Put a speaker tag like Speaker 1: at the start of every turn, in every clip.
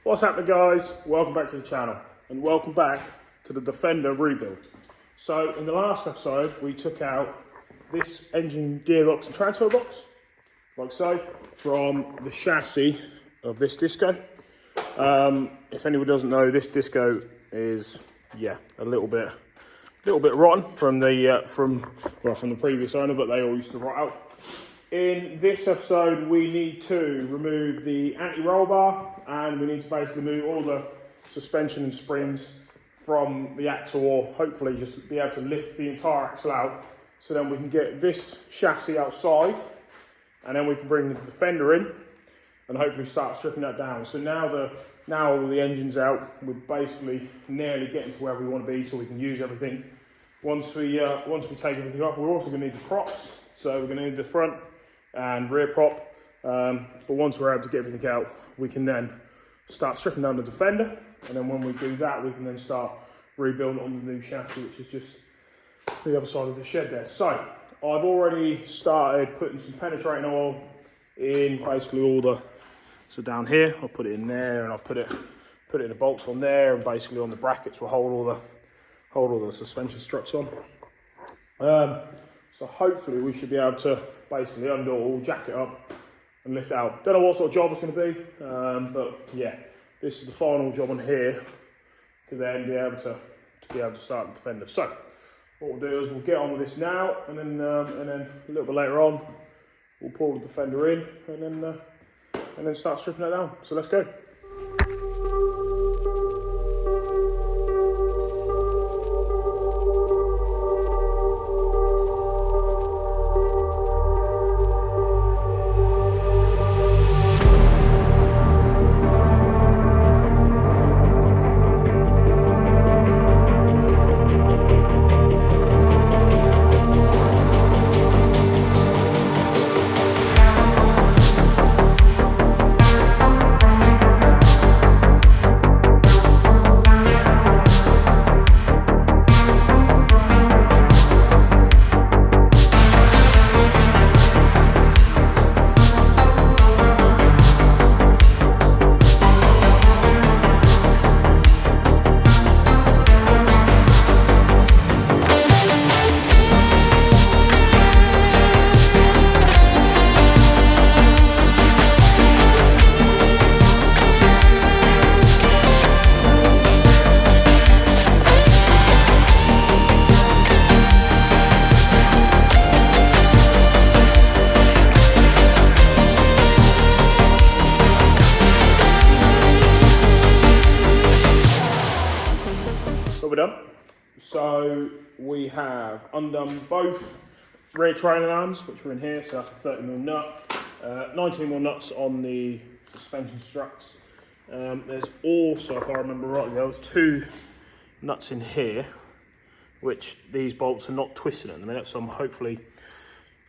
Speaker 1: What's happening, guys? Welcome back to the channel and welcome back to the Defender rebuild. So in the last episode we took out this engine gearbox and transfer box, like so, from the chassis of this disco. If anyone doesn't know, this disco is a little bit rotten from the previous owner, but they all used to rot out. In this episode, we need to remove the anti-roll bar and we need to basically remove all the suspension and springs from the axle, or hopefully just be able to lift the entire axle out, so then we can get this chassis outside and then we can bring the Defender in and hopefully start stripping that down. So now all the engine's out, we're basically nearly getting to where we want to be so we can use everything. Once we take everything off, we're also going to need the props. So we're going to need the front and rear prop, but once we're able to get everything out, we can then start stripping down the Defender, and then when we do that, we can then start rebuilding on the new chassis, which is just the other side of the shed there. So I've already started putting some penetrating oil in basically all the, so down here I'll put it in there, and I'll put it in the bolts on there, and basically on the brackets will hold all the suspension struts on. So hopefully we should be able to basically undo it all, jack it up and lift it out. Don't know what sort of job it's going to be, but yeah, this is the final job on here to then be able to start the Defender. So what we'll do is we'll get on with this now, and then a little bit later on we'll pull the Defender in and then start stripping it down. So let's go. So we're done. So we have undone both rear trailing arms, which are in here, so that's a 30mm nut, 19mm nuts on the suspension struts. There's also, if I remember rightly, there was 2 nuts in here, which these bolts are not twisted at the minute, so hopefully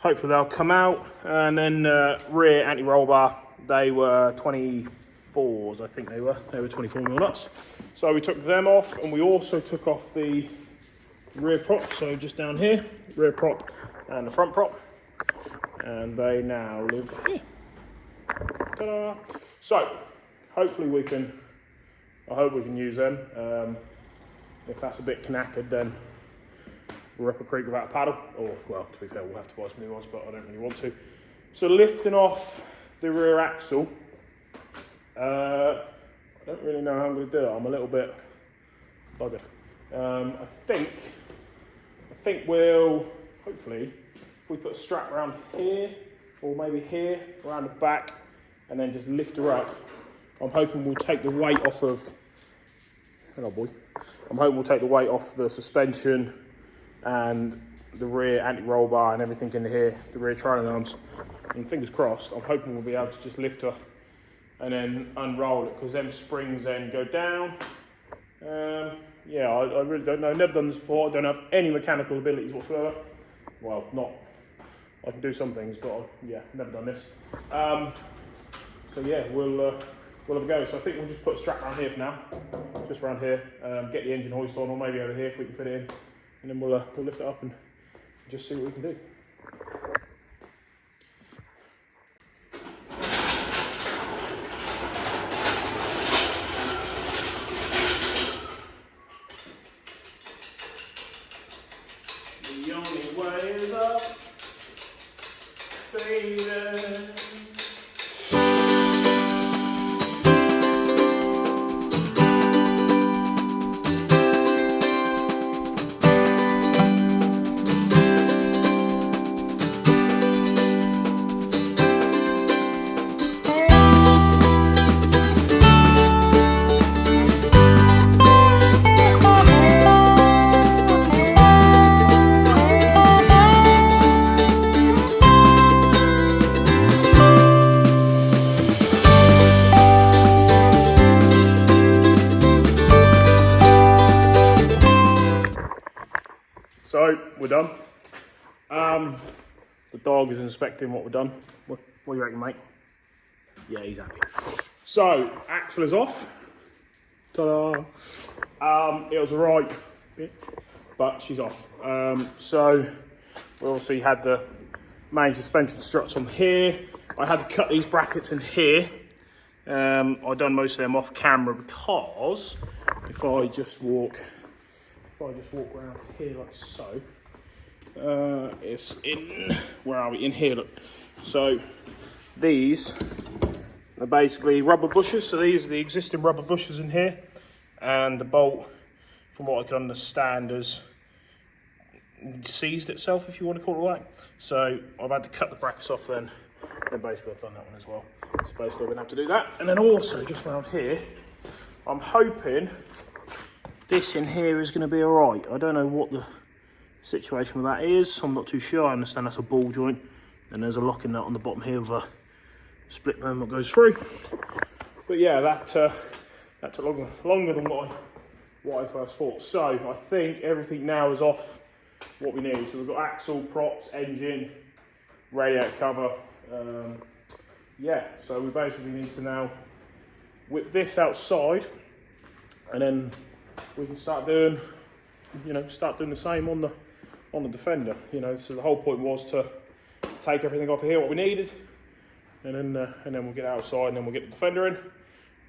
Speaker 1: they'll come out. And then rear anti-roll bar, they were 24s, I think they were 24mm nuts. So we took them off, and we also took off the rear prop, so just down here, rear prop and the front prop, and they now live here. Ta-da! So hopefully I hope we can use them. If that's a bit knackered, then we're up a creek without a paddle, or well, to be fair, we'll have to buy some new ones, but I don't really want to. So lifting off the rear axle, I don't really know how I'm going to do it. I'm a little bit buggered. I think we'll, hopefully, if we put a strap around here, or maybe here, around the back, and then just lift her up, I'm hoping we'll take the weight off of, hello boy, I'm hoping we'll take the weight off the suspension and the rear anti-roll bar and everything in here, the rear trailing arms, and fingers crossed, I'm hoping we'll be able to just lift her and then unroll it, because them springs then go down. Yeah, I really don't know, never done this before, I don't have any mechanical abilities whatsoever. Well, I can do some things, but yeah, never done this. So yeah, we'll have a go. So I think we'll just put a strap around here for now, just around here, get the engine hoist on, or maybe over here if we can fit it in, and then we'll lift it up and just see what we can do. lady. So we're done. The dog is inspecting what we've done. What do you reckon, mate? Yeah, he's happy. So axle is off. Ta-da! It was alright, but she's off. So we obviously had the main suspension struts on here. I had to cut these brackets in here. I done most of them off camera because if I just walk around here like so, it's in, where are we? In here, look. So these are basically rubber bushes. So these are the existing rubber bushes in here, and the bolt, from what I can understand, has seized itself, if you want to call it that. So I've had to cut the brackets off then basically I've done that one as well. So basically I'm going to have to do that. And then also just around here, I'm hoping this in here is going to be all right. I don't know what the situation with that is. I'm not too sure. I understand that's a ball joint, and there's a locking nut on the bottom here with a split bone that goes through. But yeah, that took longer than what I first thought. So I think everything now is off what we need. So we've got axle, props, engine, radiator cover. Yeah, so we basically need to now whip this outside, and then we can start doing, the same on the Defender. So the whole point was to take everything off of here, what we needed, and then we'll get outside, and then we'll get the Defender in,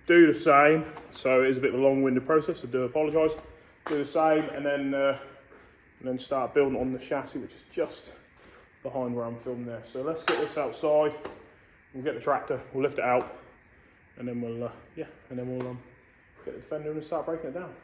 Speaker 1: do the same. So it is a bit of a long-winded process, I do apologise. Do the same, and then start building on the chassis, which is just behind where I'm filming there. So let's get this outside. We'll get the tractor, we'll lift it out, and then we'll get the Defender in and start breaking it down.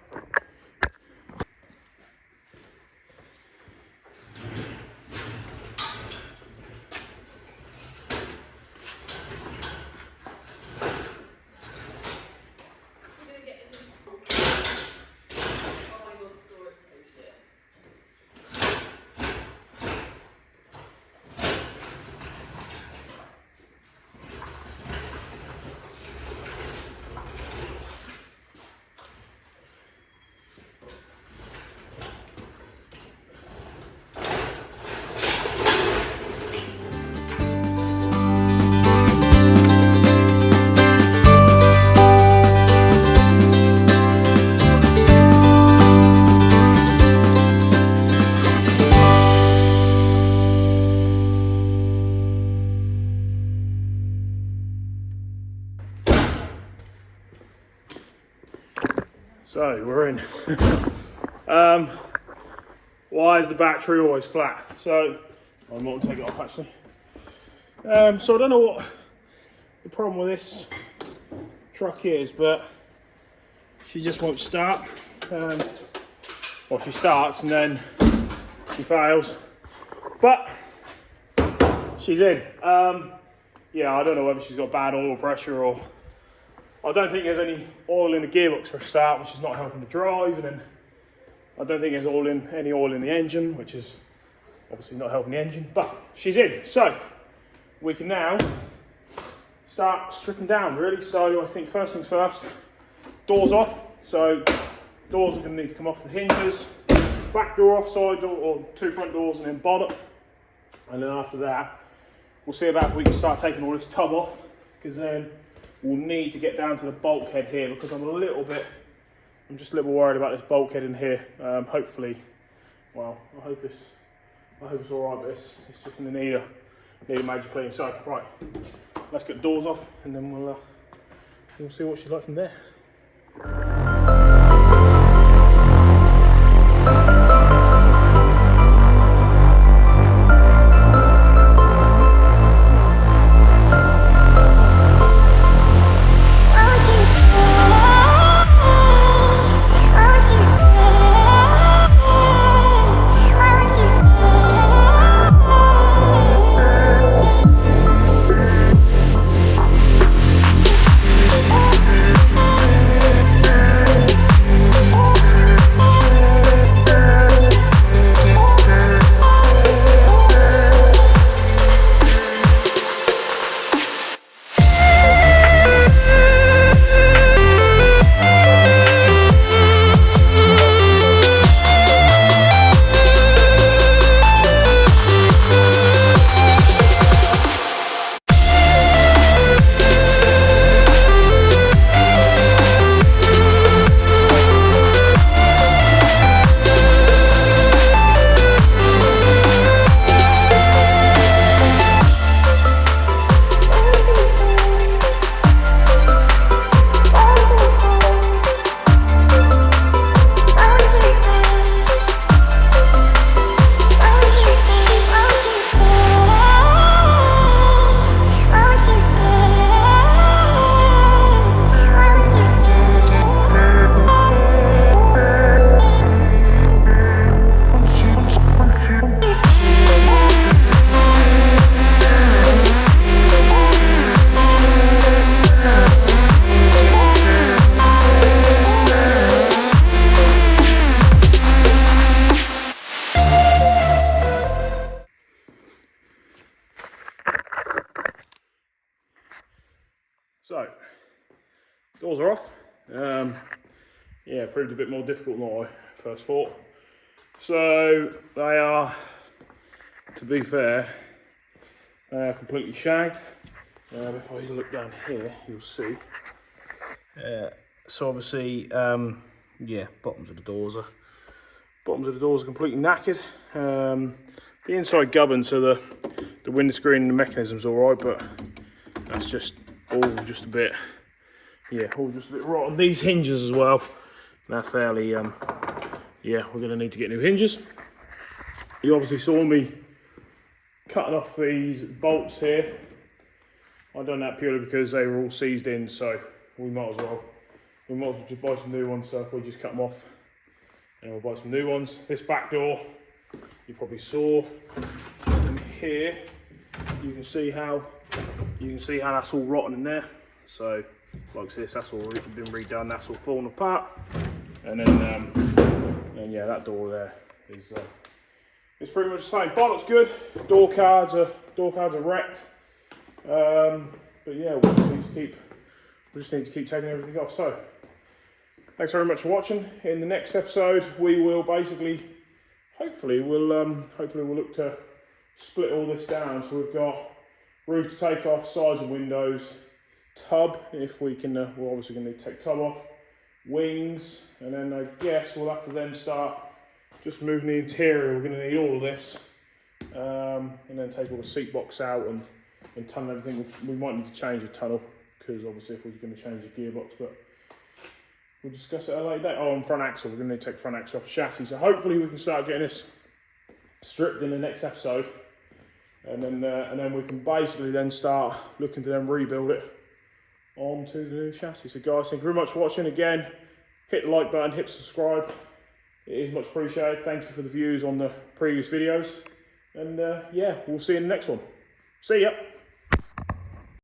Speaker 1: So we're in. Why is the battery always flat? So I'm not gonna take it off actually. So I don't know what the problem with this truck is, but she just won't start. Well, she starts and then she fails, but she's in. Yeah, I don't know whether she's got bad oil pressure, or I don't think there's any oil in the gearbox for a start, which is not helping the drive, and then I don't think there's any oil in the engine, which is obviously not helping the engine, but she's in. So we can now start stripping down, really. So I think first things first, doors off. So doors are going to need to come off the hinges, back door off, side door, or two front doors, and then bonnet. And then after that, we'll see about if we can start taking all this tub off, because then we'll need to get down to the bulkhead here, because I'm just a little worried about this bulkhead in here. Hopefully, well, I hope it's all right, but it's just going to need a major clean. So right, let's get the doors off, and then we'll see what she's like from there. doors are off. Yeah, proved a bit more difficult than I first thought. So they are, to be fair, they are completely shagged. If I look down here, you'll see. So obviously, yeah, bottoms of the doors are completely knackered. The inside gubbin, so the windscreen and the mechanism's all right, but that's just all just a bit, yeah, all just a bit rotten. These hinges as well, they're fairly, yeah, we're going to need to get new hinges. You obviously saw me cutting off these bolts here. I've done that purely because they were all seized in, so we might as well just buy some new ones. So if we just cut them off, and we'll buy some new ones. This back door, you probably saw in here. You can see how that's all rotten in there. So like this, that's all been redone. That's all falling apart. And then yeah, that door there is it's pretty much the same. Bonnet's good. Door cards are wrecked. But yeah, we just need to keep taking everything off. So thanks very much for watching. In the next episode, we will basically, hopefully we'll look to split all this down. So we've got roof to take off, sides of windows, tub, if we can, we're obviously going to need to take tub off, wings, and then I guess we'll have to then start just moving the interior. We're going to need all of this, and then take all the seat box out and tunnel everything. We might need to change the tunnel, because obviously if we're going to change the gearbox, but we'll discuss it at a later date. Oh, and front axle, we're going to need to take front axle off the chassis. So hopefully we can start getting this stripped in the next episode, and then we can basically then start looking to then rebuild it onto the new chassis. So guys, thank you very much for watching. Again, hit the like button, hit subscribe. It is much appreciated. Thank you for the views on the previous videos, and yeah, we'll see you in the next one. See ya.